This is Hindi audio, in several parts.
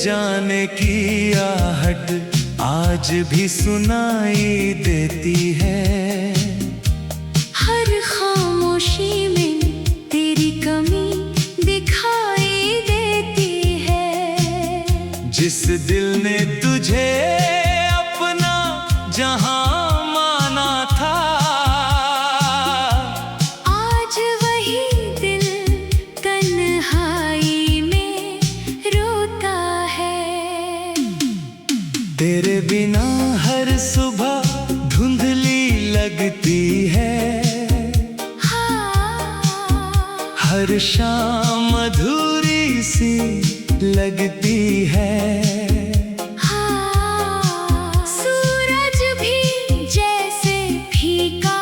जाने की आहट आज भी सुनाई देती है। हर खामोशी में तेरी कमी दिखाई देती है। जिस दिल ने तुझे अपना जहां माना था, आज वही दिल तन्हाई में रोता है। तेरे बिना हर सुबह धुंधली लगती है, हर शाम अधूरी सी लगती है। सूरज भी जैसे फीका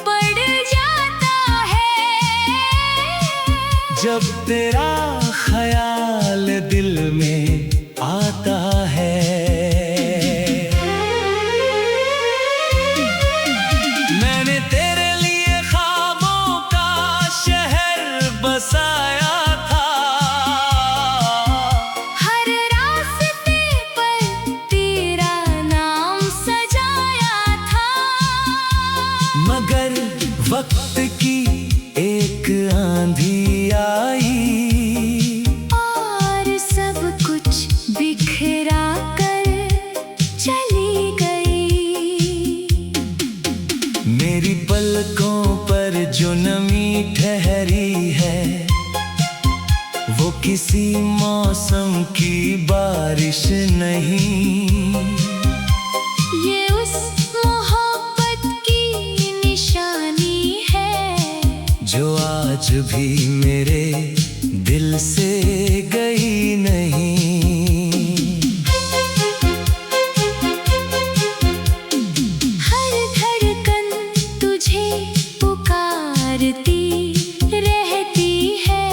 पड़ जाता है, जब तेरा ख्याल दिल में आता है। मैंने तेरे लिए ख्वाबों का शहर बसाया था, हर रास्ते पर तेरा नाम सजाया था। मगर वक्त की एक आंधी आई और सब कुछ बिखरा कर चली गई। मेरी पलकों पर जो नमी ठहरी है, वो किसी मौसम की बारिश नहीं। ये उस मोहब्बत की निशानी है, जो आज भी मेरे दिल से गई नहीं। हर धड़कन तुझे पुकारती रहती है,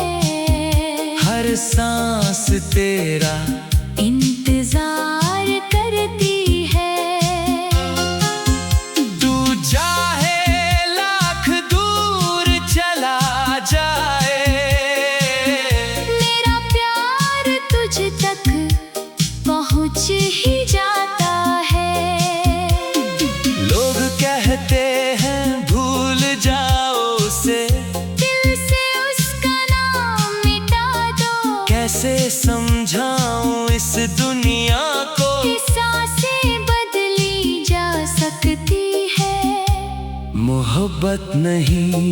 हर सांस तेरा इंतजार करती है। तू चाहे लाख दूर चला जाए, मेरा प्यार तुझ तक पहुँच ही जाता है। लोग कहते हैं भूल जाओ उसे, दिल से उसका नाम मिटा दो। कैसे समझाऊं इस दुनिया को, कि सांसें बदली जा सकती है, मोहब्बत नहीं।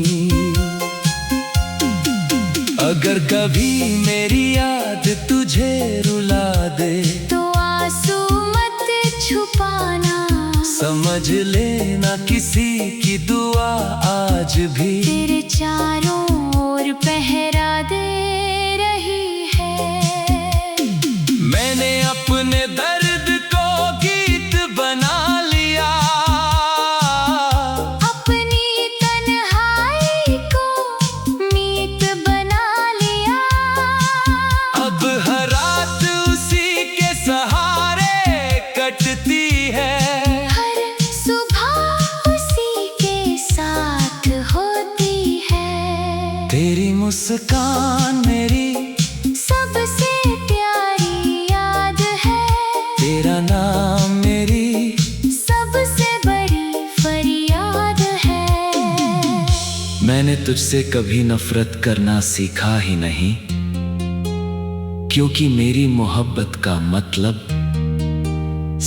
अगर कभी मेरी याद तुझे रुला दे, तो आंसू मत छुपाना। समझ लेना किसी की दुआ आज भी तेरे चारों ओर पहरा दे रही है। मैंने अपने दर्द को गीत बना लिया, अपनी तन्हाई को मीत बना लिया। अब हर रात उसी के सहारे कटती है। हर सुबह उसी के साथ होती है। तेरी मुस्कान मेरी सबसे प्यारी याद है, तेरा नाम मेरी सबसे बड़ी फरियाद है। मैंने तुझसे कभी नफरत करना सीखा ही नहीं, क्योंकि मेरी मोहब्बत का मतलब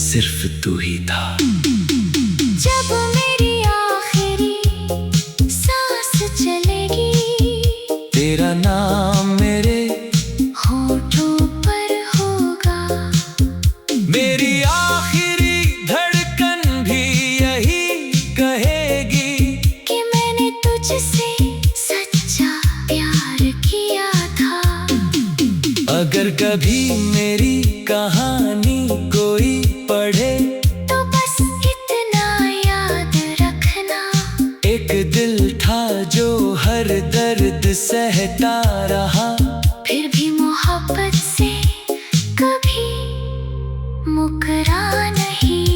सिर्फ तू ही था। जब मेरी आखिरी सांस चलेगी, तेरा नाम मेरे होठों पर होगा। मेरी आखिरी धड़कन भी यही कहेगी कि मैंने तुझसे सच्चा प्यार किया था। अगर कभी मेरी कहानी कोई पढ़े, तो बस इतना याद रखना, एक दिल था जो हर दर्द सहता रहा, फिर भी मोहब्बत से कभी मुकरा नहीं।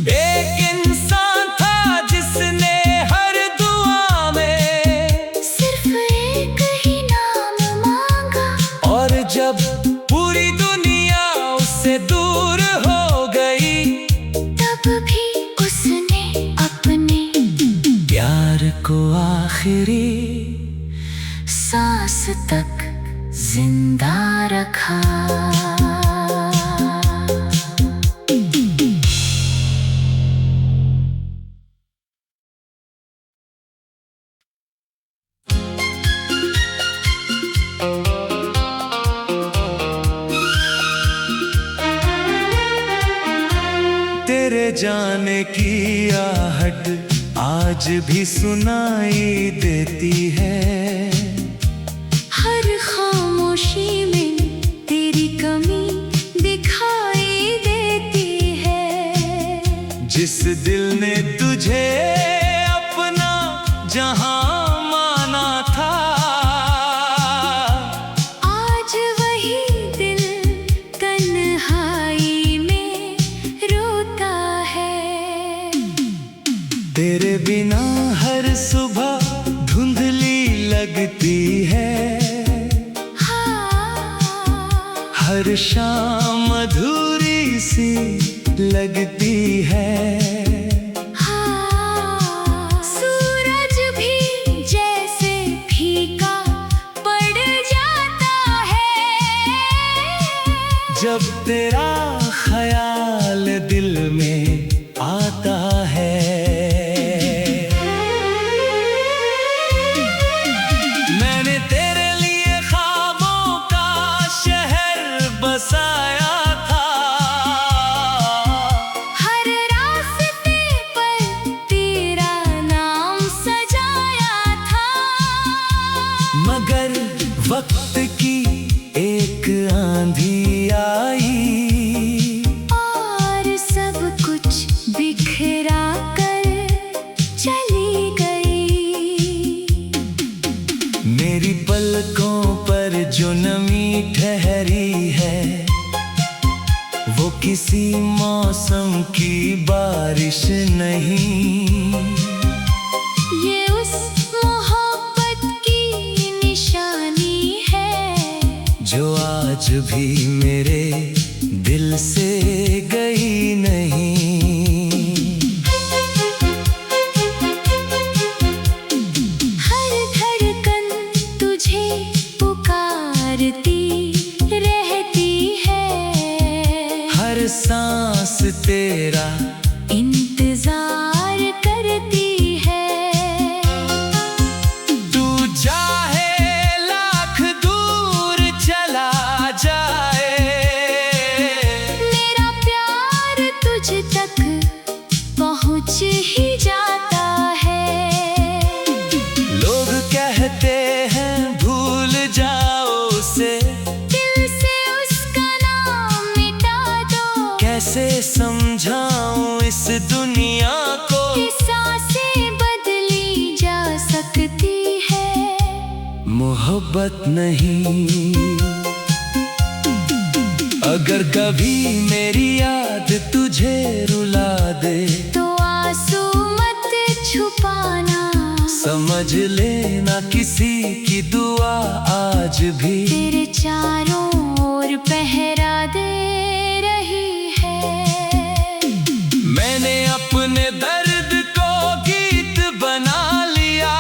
एक इंसान था जिसने हर दुआ में सिर्फ एक ही नाम मांगा, और जब पूरी दुनिया आखिरी सांस तक जिंदा रखा। तेरे जाने की आहट आज भी सुनाई देती है। हर खामोशी में तेरी कमी दिखाई देती है। जिस दिल ने तुझे अपना जहां माना था, आज वही दिल तन्हाई में रोता है। तेरे बिना हर सुबह धुंधली लगती है। हर शाम अधूरी सी लगती है। सूरज भी जैसे फीका पड़ जाता है। जब तेरा ख्याल दिल में आता है। मैंने तेरे लिए ख्वाबों का शहर बसाया था। हर रास्ते पर तेरा नाम सजाया था। मगर वक्त की एक आंधी आई और सब कुछ बिखरा कर चली गई। मेरी पलकों पर जो नमी ठहरी है, वो किसी मौसम की बारिश नहीं। ये उस मोहब्बत की निशानी है जो आज भी मेरे दिल से गई नहीं। हर धड़कन तुझे पुकारती रहती है। हर सांस तेरा इंतजार करती है। तू चाहे लाख दूर चला जाए, मेरा प्यार तुझ तक पहुंच ही जाता है। लोग कहते हैं भूल जाओ उसे, दिल से उसका नाम मिटा दो। कैसे समझाऊं इस दुनिया को कि सांसें बदली जा सकती है, मोहब्बत नहीं। अगर कभी मेरी याद तुझे रुला दे, तो आंसू मत छुपाना। समझ लेना किसी की दुआ आज भी तेरे चारों ओर पहरा दे रही है। मैंने अपने दर्द को गीत बना लिया,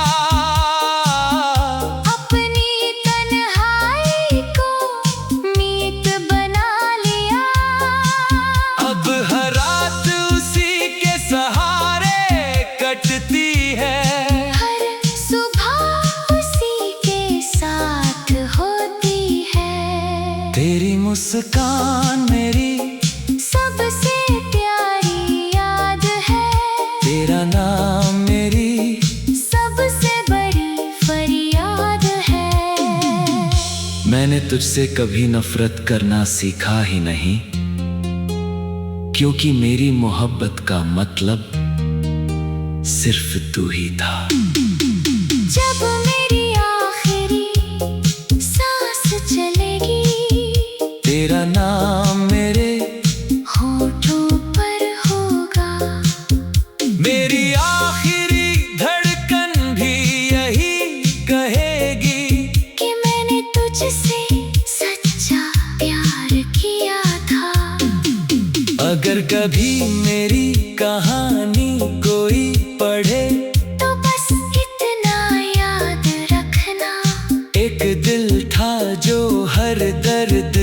अपनी तन्हाई को मीत बना लिया। अब हर रात उसी के सहारे कटती है। हर सुबह उसी के साथ होती है। तेरी मुस्कान मेरी सबसे प्यारी याद है। तेरा नाम मेरी सबसे बड़ी फरियाद है। मैंने तुझसे कभी नफरत करना सीखा ही नहीं, क्योंकि मेरी मोहब्बत का मतलब सिर्फ तू ही था। जब मेरी आखिरी सांस चलेगी, तेरा नाम मेरे होठों पर होगा। मेरी आखिरी धड़कन भी यही कहेगी कि मैंने तुझसे सच्चा प्यार किया था। अगर कभी मेरी कहानी कोई पढ़े, तो बस इतना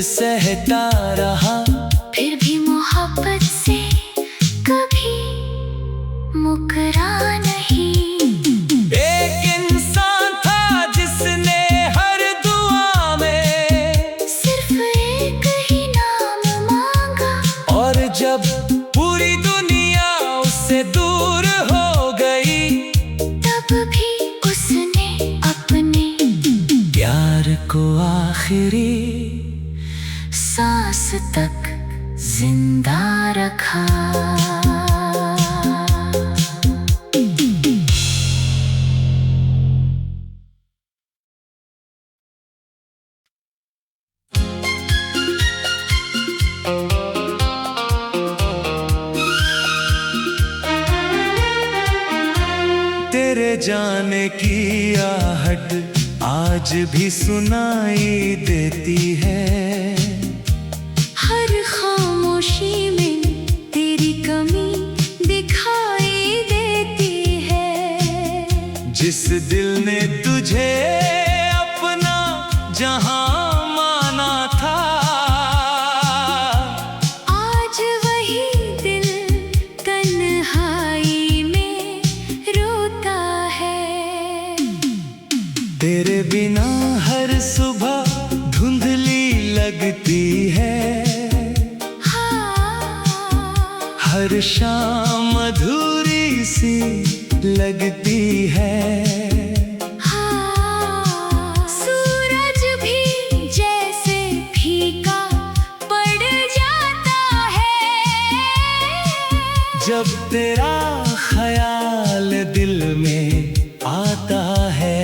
सहता रहा, फिर भी मोहब्बत से कभी मुकरा नहीं। एक इंसान था जिसने हर दुआ में सिर्फ एक ही नाम मांगा, और जब पूरी दुनिया उससे दूर हो गई, तब भी उसने अपने प्यार को आखिरी सांस तक जिंदा रखा। तेरे जाने की आहट आज भी सुनाई देती है, हर खामोशी में तेरी कमी दिखाई देती है। जिस दिल ने तुझे अपना जहां माना था, आज वही दिल तन्हाई में रोता है। तेरे बिना हर सुबह धुंधली लगती है, हर शाम अधूरी सी लगती है। सूरज भी जैसे फीका पड़ जाता है, जब तेरा ख्याल दिल में आता है।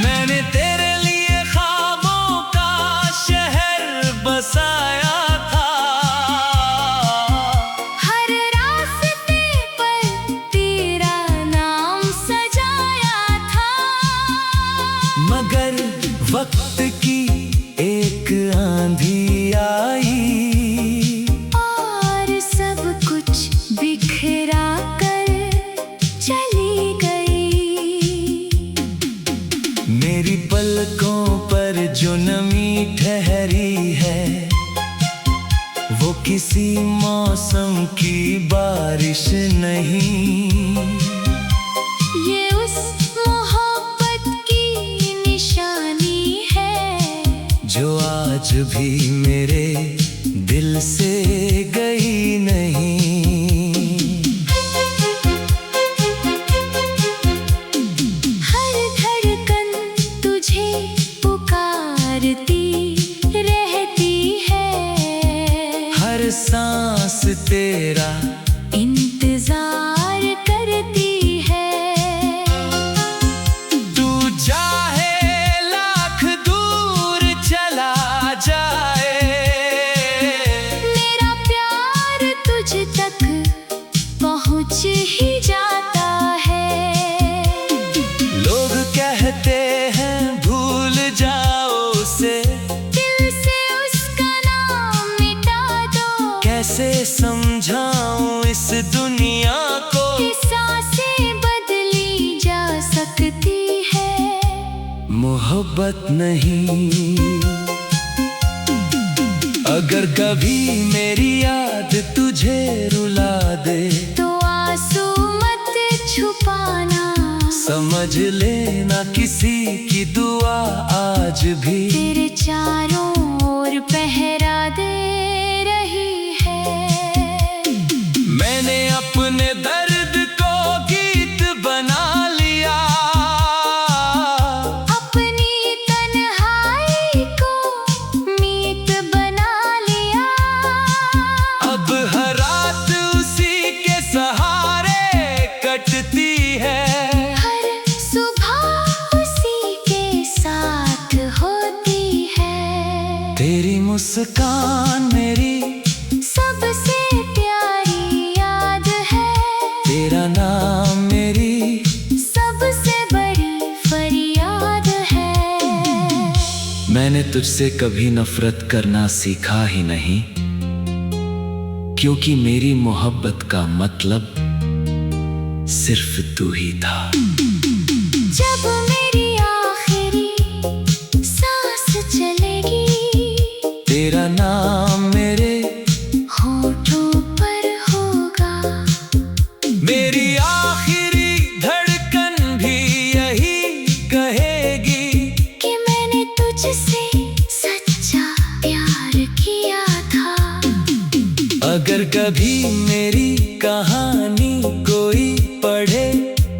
मैंने तेरे लिए ख्वाबों का शहर बसाया था, हर रास्ते पर तेरा नाम सजाया था। मगर वक्त की एक आंधी आई, और सब कुछ बिखरा कर चली गई। मेरी पलकों पर जो नमी ठहरी है, वो किसी मौसम की बारिश नहीं। ये उस मोहब्बत की निशानी है, जो आज भी मेरे दिल से गई नहीं। हर धड़कन तुझे पुकारती रहती है, हर सांस तेरा इंतजार करती है। तू चाहे लाख दूर चला जाए, मेरा प्यार तुझ तक पहुँच ही जाता है। लोग कहते हैं भूल जाओ उसे, दिल से उसका नाम मिटा दो। कैसे समझाऊं इस दुनिया को, कि सांसें बदली जा सकती है, मोहब्बत नहीं। अगर कभी मेरी याद तुझे रुला दे, तो आंसू मत छुपाना। समझ लेना किसी की दुआ आज भी तेरे चारों ओर पहरा दे रही है। मैंने अपने दर्द को गीत बना लिया, अपनी तन्हाई को मीत बना लिया। अब हर रात उसी के सहारे कटती है, हर सुबह उसी के साथ होती है। तेरी मुस्कान मेरी सबसे प्यारी याद है, तेरा नाम मेरी सबसे बड़ी फरियाद है। मैंने तुझसे कभी नफरत करना सीखा ही नहीं, क्योंकि मेरी मोहब्बत का मतलब सिर्फ तू ही था। जब मेरी आँखें अगर कभी मेरी कहानी कोई पढ़े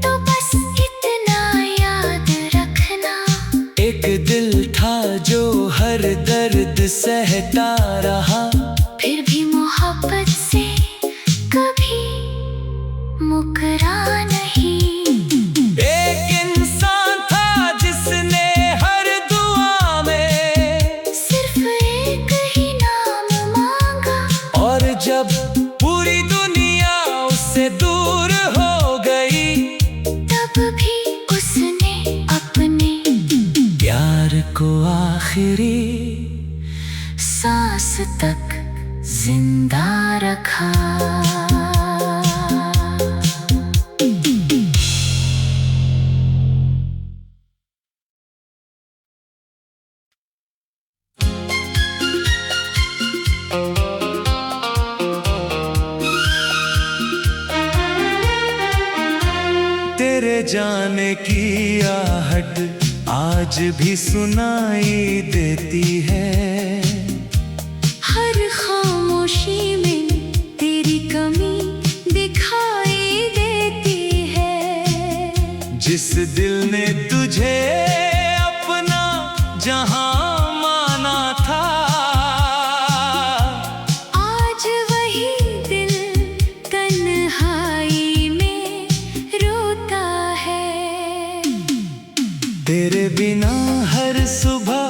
तो बस इतना याद रखना, एक दिल था जो हर दर्द सहता रहा, फिर भी मोहब्बत से कभी मुकरा नहीं। एक इंसान था जिसने हर दुआ में सिर्फ एक ही नाम मांगा, और जब पूरी दुनिया उससे दूर हो गई, तब भी उसने अपने प्यार को आखिरी सांस तक जिंदा रखा। तेरे जाने की आहट आज भी सुनाई देती है, हर खामोशी में तेरी कमी दिखाई देती है। जिस दिल ने तुझे अपना जहां माना था, आज वही दिल तन्हाई में रोता है। तेरे बिना हर सुबह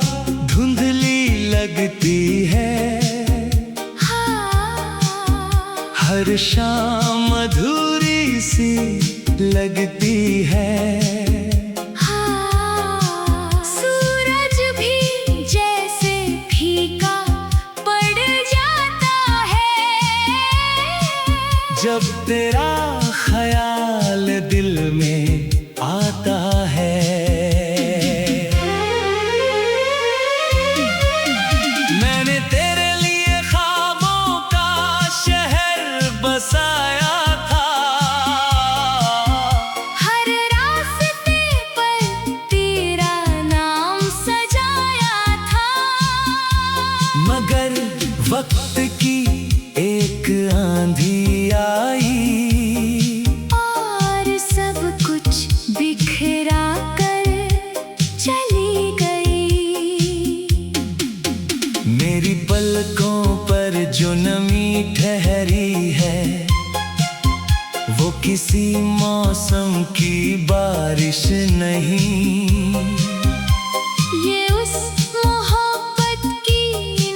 धुंधली लगती है, हर शाम अधूरी सी लगती है। सूरज भी जैसे फीका पड़ जाता है, जब तेरा ख्याल दिल में आता है। मैंने तेरे लिए ख्वाबों का शहर बसाया था, हर रास्ते पर तेरा नाम सजाया था। मगर वक्त की एक आंधी आई, और सब कुछ बिखरा कर चली गई। मेरी पलकों पर जो नमी ठहरी है, वो किसी मौसम की बारिश नहीं, ये उस मोहब्बत की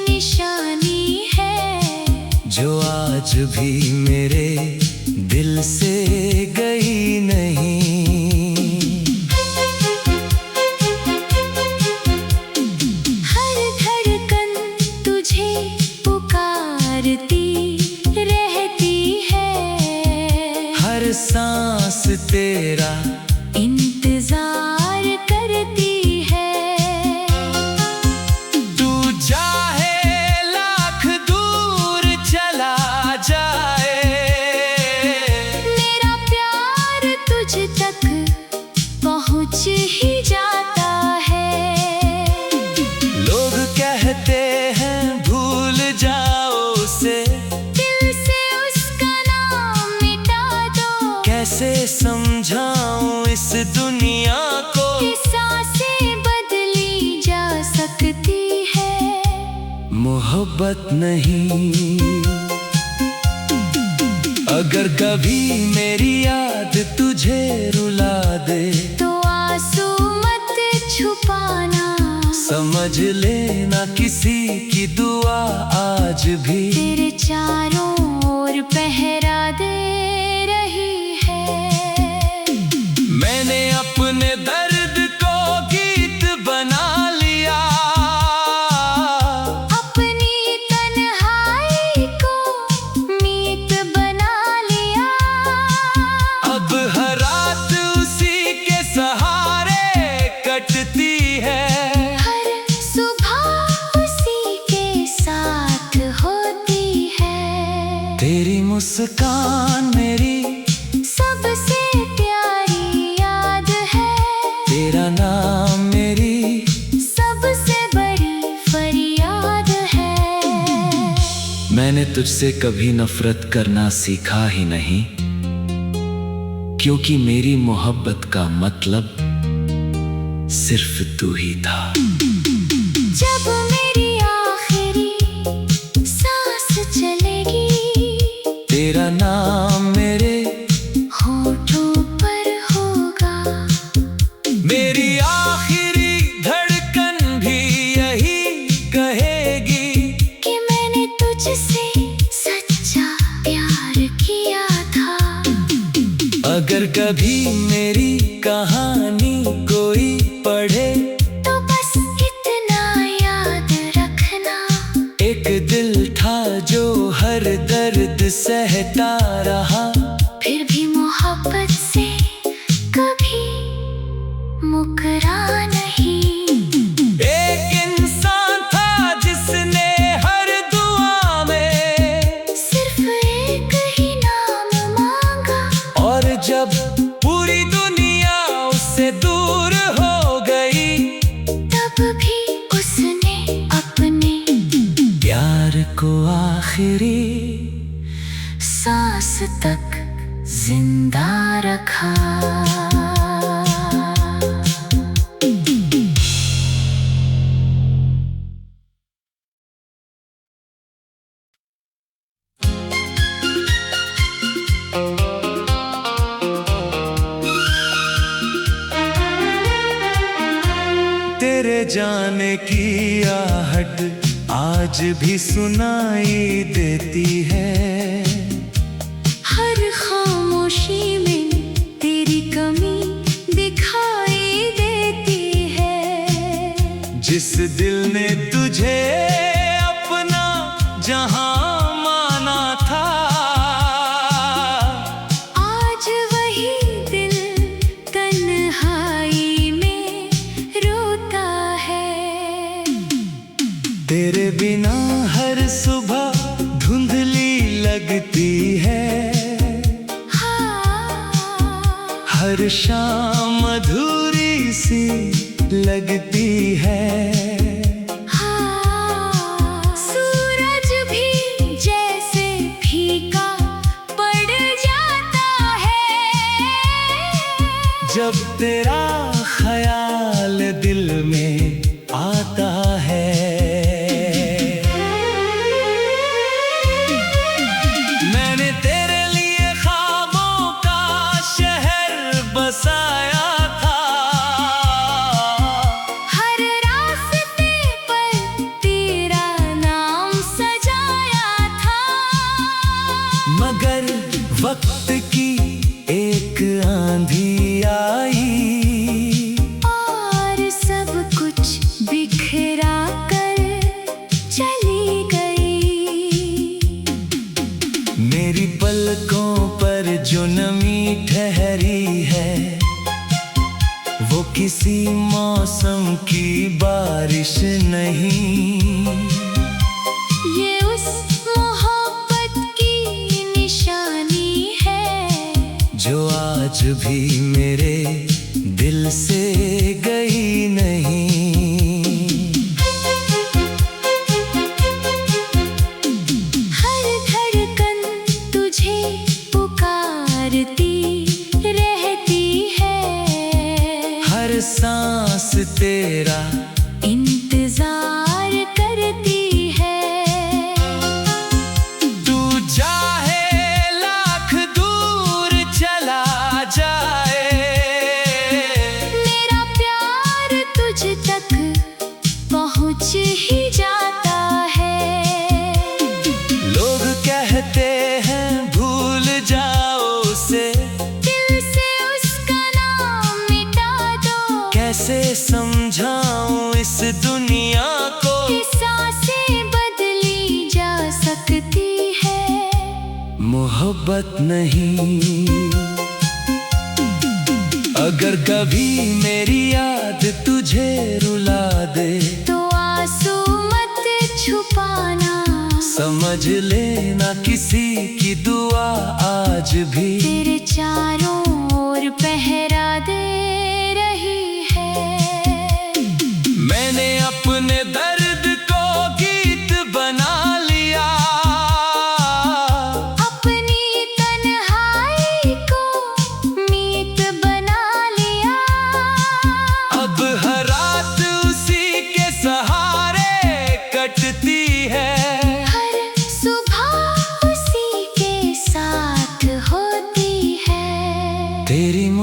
निशानी है, जो आज भी मेरे दिल से गई नहीं। हर धड़कन तुझे पुकारती रहती है, हर सांस तेरा इंतजार करती है। तू चाहे लाख दूर चला जाए, मेरा प्यार तुझ तक पहुँच ही जाता है। लोग कहते हैं भूल जाओ उसे, दिल से उसका नाम मिटा दो, कैसे समझाऊं इस दुनिया को, कि सांसें बदली जा सकती है, मोहब्बत नहीं। अगर कभी मेरी याद तुझे रुला दे, तो आंसू मत छुपाना, समझ लेना किसी की दुआ आज भी तेरे चारों ओर पहरा दे रही है। मैंने अपने दर्द को गीत बना लिया, अपनी तन्हाई को मीत बना लिया। अब हर रात उसी के सहारे कटती है, हर सुबह उसी के साथ होती है। तेरी मुस्कान मेरी सबसे प्यारी याद है, तेरा नाम मेरी सबसे बड़ी फरियाद है। मैंने तुझसे कभी नफरत करना सीखा ही नहीं, क्योंकि मेरी मोहब्बत का मतलब सिर्फ तू ही था। जब मेरी आखिरी सांस चलेगी, तेरा नाम मेरे होठों पर होगा। मेरी आखिरी धड़कन भी यही कहेगी कि मैंने तुझसे सच्चा प्यार किया था। अगर कभी मेरी कहानी कोई पढ़े तो बस इतना याद रखना, एक दिल था जो हर दर्द सहता रहा, फिर भी मोहब्बत से कभी मुकरा नहीं। एक इंसान था जिसने हर दुआ में सिर्फ एक ही नाम मांगा, और जब पूरी दुनिया उससे दूर हो गई, तब भी उसने अपने प्यार को आखिरी सांस तक जिंदा रखा। तेरे जाने की आहट आज भी सुनाई देती है, हर खामोशी में तेरी कमी दिखाई देती है। जिस दिल ने तुझे अपना जहां माना था, आज वही दिल तन्हाई में रोता है। तेरे बिना हर सुबह धुंधली लगती है, हर शाम अधूरी सी लगती है। सूरज भी जैसे फीका पड़ जाता है, जब तेरा ख्याल दिल में आता है। मैंने तेरे लिए ख्वाबों का शहर बसाया था, हर रास्ते पर तेरा नाम सजाया था। मगर वक्त की एक आंधी आई, और सब कुछ बिखरा कर चली गई। मेरी पलकों पर जो नमी ठहरी है, वो किसी मौसम की बारिश नहीं, ये उस मोहब्बत की निशानी है, जो आज भी मेरे दिल से गई नहीं। हर धड़कन तुझे पुकारती रहती है, हर सांस तेरा इंतजार करती है। तू चाहे लाख दूर चला जाए, मेरा प्यार तुझ तक पहुँच ही जाता है। लोग कहते हैं भूल जाओ उसे, दिल से उसका नाम मिटा दो, कैसे समझाऊं इस दुनिया को, कि सांसें बदली जा सकती है, मोहब्बत नहीं। अगर कभी मेरी याद तुझे रुला दे, तो आंसू मत छुपाना, समझ लेना किसी की दुआ आज भी तेरे चारों ओर पहरा दे रही है। मैंने अपने दर्द को गीत बना लिया,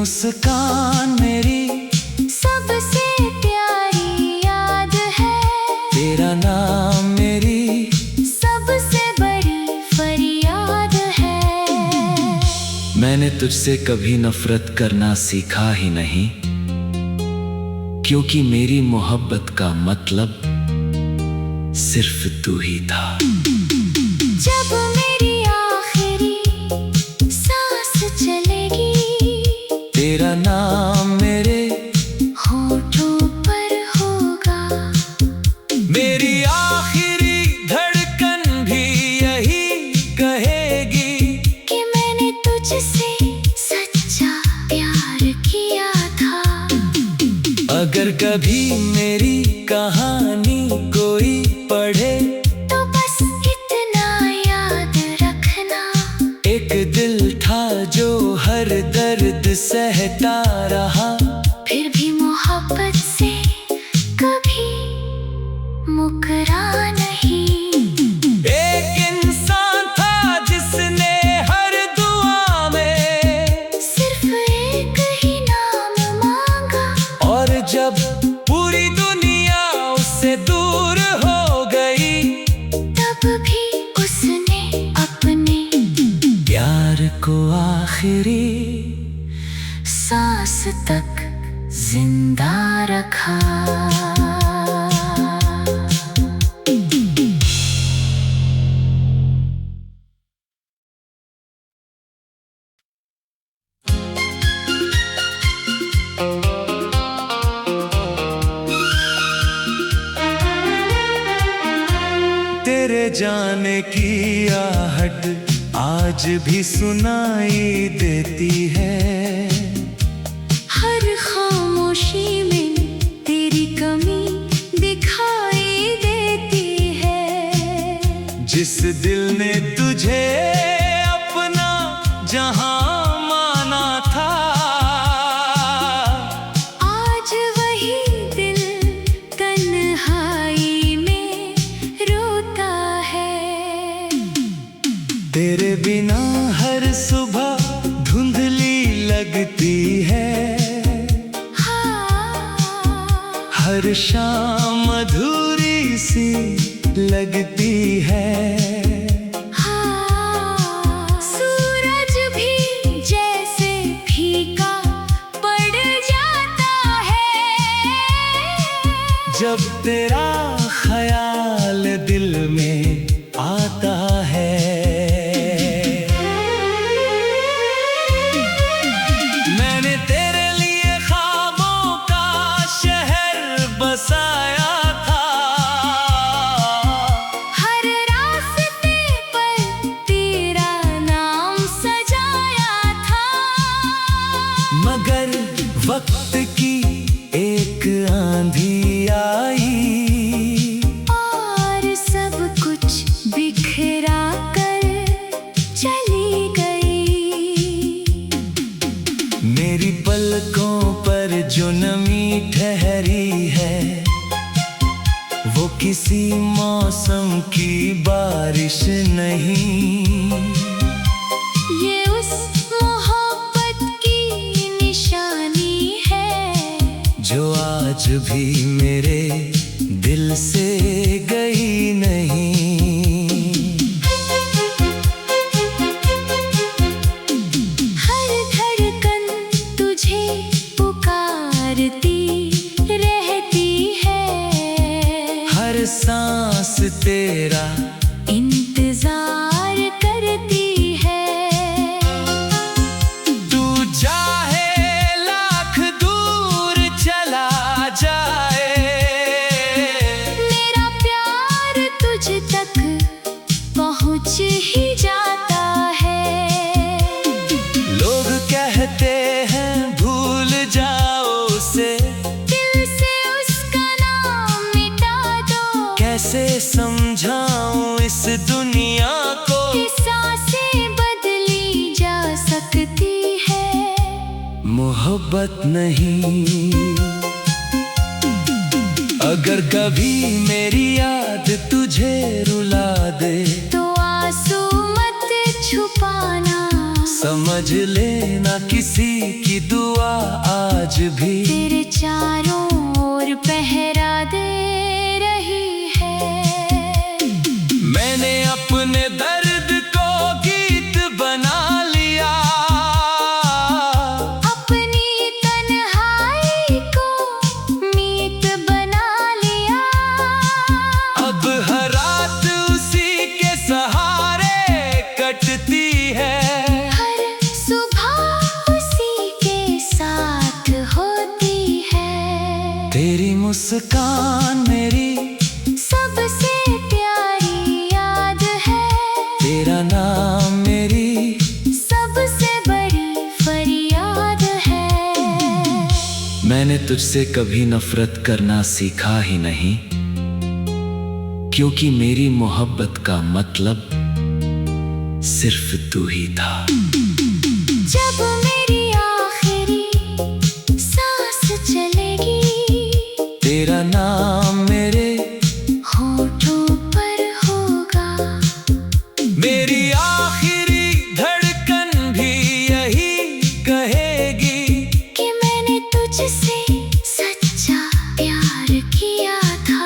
मुस्कान मेरी सबसे प्यारी याद है। तेरा नाम मेरी सबसे बड़ी फरियाद है। मैंने तुझसे कभी नफरत करना सीखा ही नहीं, क्योंकि मेरी मोहब्बत का मतलब सिर्फ तू ही था। जब मेरी आखिरी सांस चलेगी, तेरा नाम मेरे होठों पर होगा। मेरी आखिरी धड़कन भी यही कहेगी कि मैंने तुझसे सच्चा प्यार किया था। अगर कभी मेरी कहानी कोई पढ़े तो बस इतना याद रखना, एक दिल था जो हर दर्द सहता रहा, फिर भी मोहब्बत से कभी मुकरा नहीं। एक इंसान था जिसने हर दुआ में सिर्फ एक ही नाम मांगा, और जब पूरी दुनिया उससे दूर हो गई, तब भी उसने अपने प्यार को आखिरी सांस तक जिंदा रखा। तेरे जाने की आहट आज भी सुनाई देती है। हर खामोशी में तेरी कमी दिखाई देती है। जिस दिल ने तुझे अपना जहां माना था, आज वही दिल तन्हाई में रोता है। तेरे बिना हर सुबह धुंधली लगती है, हर शाम अधूरी सी लगती है। सूरज भी जैसे फीका पड़ जाता है, जब तेरा ख्याल दिल में आता है। मैंने तेरे लिए ख्वाबों का शहर बसाया था, हर रास्ते पर तेरा नाम सजाया था। मगर वक्त की एक आंधी आई, और सब कुछ बिखरा कर चली गई। मेरी पलकों पर जो नमी ठहरी है, वो किसी मौसम की बारिश नहीं। ये उस मोहब्बत की निशानी है, जो आज भी मेरे दिल से गई नहीं। हर धड़कन तुझे पुकारती रहती है, हर सांस तेरा इंतजार करती है। तू चाहे लाख दूर चला जाए, मेरा प्यार तुझ तक पहुँच ही जाता है। लोग कहते हैं भूल जाओ उसे, दिल से उसका नाम मिटा दो। कैसे समझाऊं इस दुनिया को, कि सांसें बदली जा सकती है, मोहब्बत नहीं। अगर कभी मेरी याद तुझे रुला दे, तो आंसू मत छुपाना। समझ समझ लेना किसी की दुआ आज भी तेरे चारों ओर पहरा दे रही है। मैंने अपने दर्द को गीत बना लिया, अपनी तन्हाई को मीत बना लिया। अब हर रात उसी के सहारे कटती है, हर सुबह उसी के साथ होती है। तेरी मुस्कान मेरी सबसे प्यारी याद है, तेरा नाम मेरी सबसे बड़ी फरियाद है। मैंने तुझसे कभी नफरत करना सीखा ही नहीं, क्योंकि मेरी मोहब्बत का मतलब सिर्फ तू ही था। जब मेरी आखिरी सांस चलेगी, तेरा नाम मेरे होठों पर होगा। मेरी आखिरी धड़कन भी यही कहेगी कि मैंने तुझसे सच्चा प्यार किया था।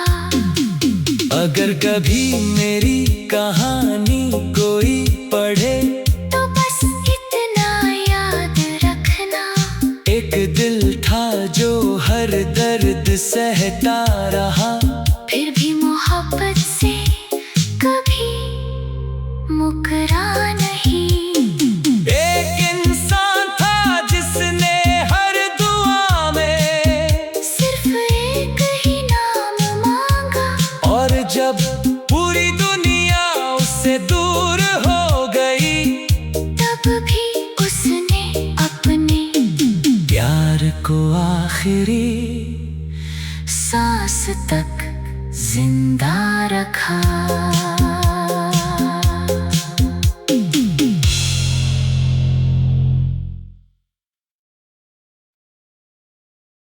अगर कभी मेरी कहानी कोई पढ़े तो बस इतना याद रखना, एक दिल था जो हर दर्द सहता रहा, फिर भी मोहब्बत से कभी मुकरा नहीं। एक इंसान था जिसने हर दुआ में सिर्फ एक ही नाम मांगा, और जब पूरी दुनिया उससे दूर हो गई, तब भी उसने अपने प्यार को आखिरी सांस तक जिंदा रखा।